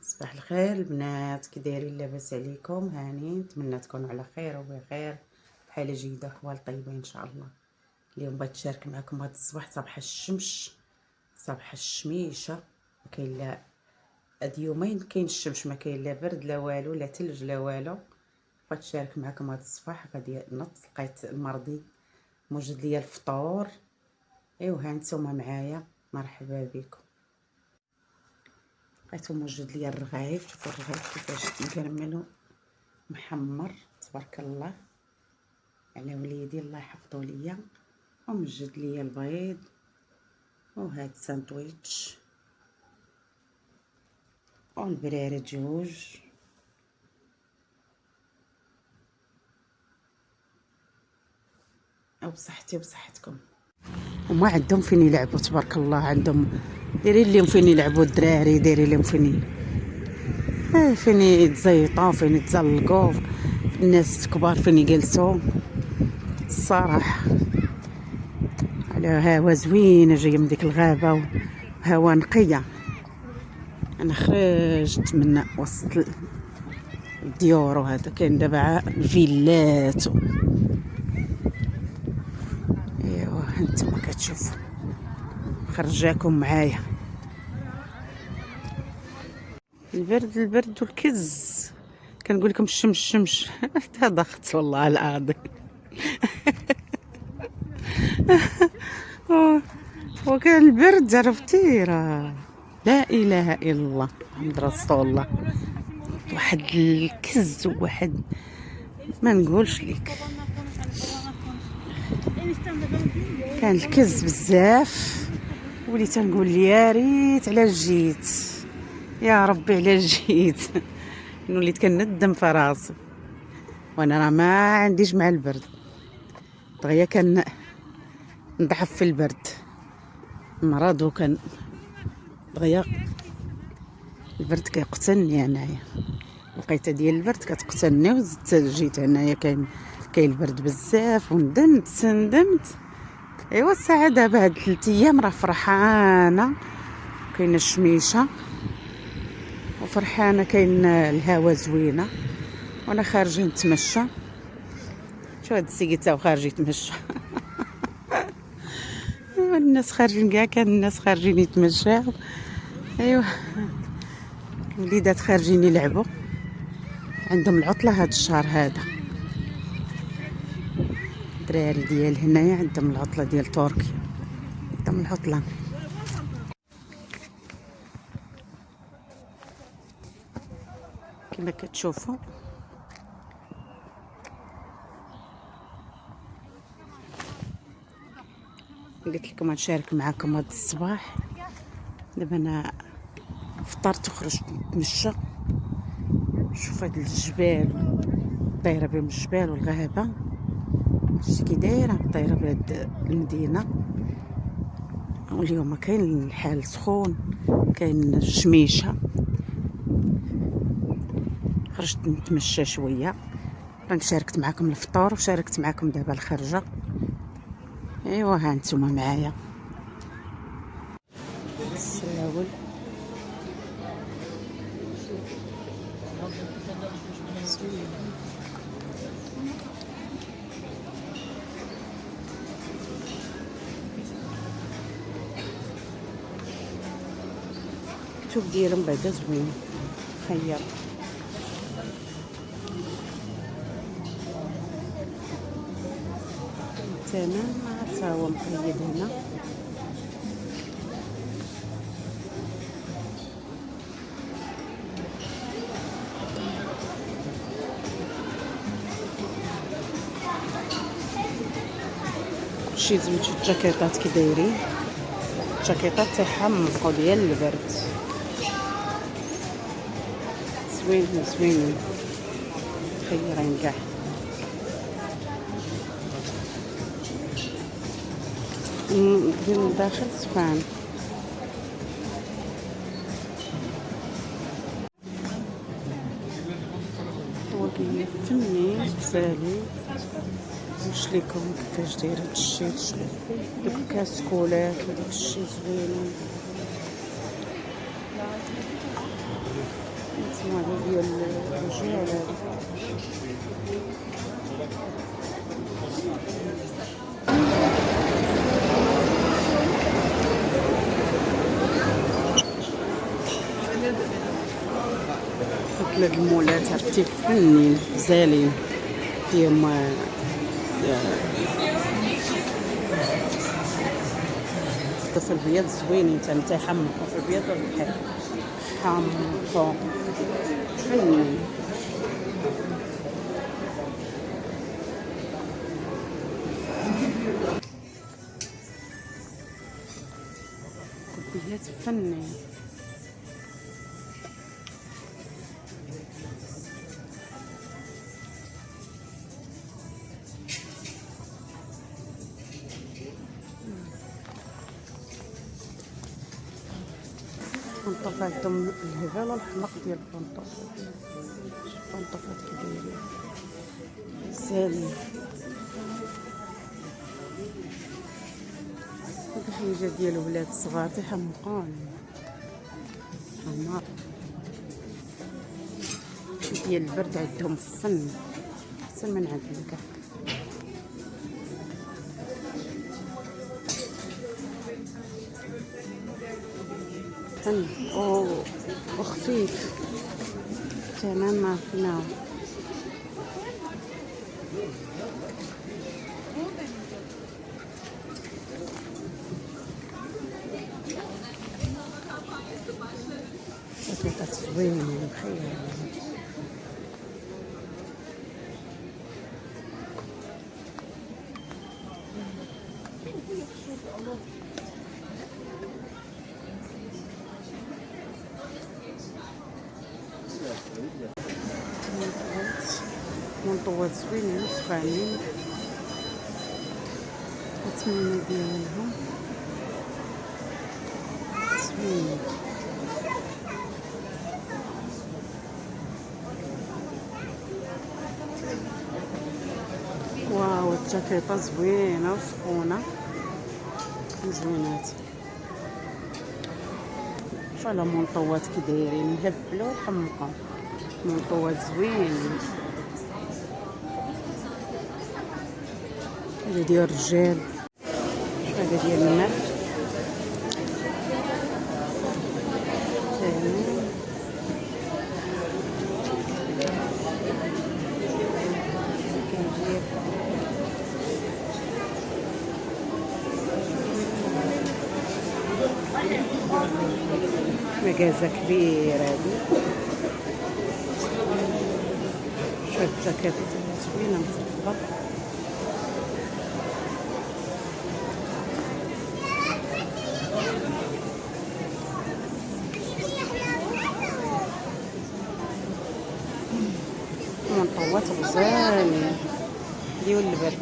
صباح الخير البنات، كي دايرين؟ لاباس عليكم؟ هاني نتمنى تكونوا على خير وبخير، بحاله جيده وحوال طيبه ان شاء الله. اليوم بغيت نشارك معكم هذا الصباح صباح الشمس، صباح الشميشه. ما كاين لا هاد يومين كاين الشمس، ما كاين لا برد لا والو لا ثلج لا والو. بغيت نشارك معكم هذا الصباح. غادي نط لقيت المرضي موجد ليا الفطور. ايوا ها نتوما معايا، مرحبا بكم. لقيتو موجود ليا الرغايف، شوفوا الرغايف كيفاش مكرمل محمر تبارك الله على وليدي، الله يحفظو ليا. وموجد ليا البيض وهاد الساندويتش والبرارة جوج. او بصحتي وبصحتكم. وما عندهم فين يلعبوا تبارك الله، عندهم دايرين لهم فين يلعبوا الدراري، دايرين لهم فين يتزيطوا، فين يتزلقوا، الناس الكبار فين يجلسوا. الصراحه على هوا زوينه جايه من ديك الغابه وهوا نقيه. انا خرجت من وسط الديور، وهذا كاين دابا الفيلات ايوا هانتوما كتشوفوا. خرجاكم معايا. البرد والكز. كنقول لكم الشمس تضخت والله العظيم. وكان البرد عرفتي، راه لا اله الا الله محمد رسول الله. واحد الكز وواحد ما نقولش لك. كان الكز بزاف، وليت نقول يا ريت على جيت، يا ربي على جيت. وليت كندم في راسي، وانا راه ما عنديش مع البرد، دغيا كان نضعف في البرد، مرض. وكان دغيا البرد كيقتلني انايا، لقيتها ديال البرد كتقتلني، وزدت جيت هنايا كاين البرد بزاف، ندمت. ايوا الساعه دابا هاد 3 ايام راه فرحانه، كاينه الشميشه وفرحانه، كاين الهوا زوينه، وانا خارجه نتمشى. شو هاد السيد تاو خارج يتمشى. الناس خارجين كاع، كان الناس خارجين يتمشاو. ايوا الوليدات خارجين يلعبوا، عندهم العطله هاد الشهر هذا. الدراري ديال هنايا عندهم العطله ديال تركيا، عندهم العطله. كما كتشوفوا قلت لكم غنشارك معكم هذا الصباح. دابا انا فطرت وخرجت نتمشى. شوف هاد الجبال، طايره بين الجبال والغابه، شتي كي دايره طايره بهاد المدينه. واليوم كاين الحال سخون، كاين الشميشه. خرجت نتمشى شويه، راني شاركت معكم الفطور وشاركت معكم دابا الخرجه. ايوا ها نتوما معايا. السراول الكتب ديالهم بعدا زوين، خير. الثمن حتى هو مقيد هنا. شي زوج الجاكيطات كي دايرين، الجاكيطات تاعها منفقو ديال البرد، زوينين خيرين كاع. ديال الداخل سخان. طواقية فني بزالي. واش ليكم كيفاش داير هادشي؟ دوك الكاسكولات وداك الشي زوينين. اسمها ديال الرجال هادي. هاد المولات عرفتي فنين غزالين فيهم في البيض زوينين حتى يحمقوا في البيض والبحر حمقوا فنين. كوبيات فنين. البنطوفات عندهم الهبال والحمق ديال البنطوفات. البنطوفات كبيرين سالين. هاد الحويجه ديال ولاد الصغار تيحمقوني حمار. ديال البرد عندهم فن احسن من عندنا كاع. فن وخفيف تمام ما فينا. شكلها زوينة بخير. منطوات زوينين وسخانين. الثمنة ديالهم زوينين. واو الجاكيطة زوينة وسخونة زوينات. شوف على منطوات كي دايرين مهبلة وحمقة. منطوات زوينين. هذا ديال الرجال. هذا ديال المرد. مجازة كبيرة هادي. شوف الجاكيط زوينة مصبغة. منطوات غزالين ديال البرد.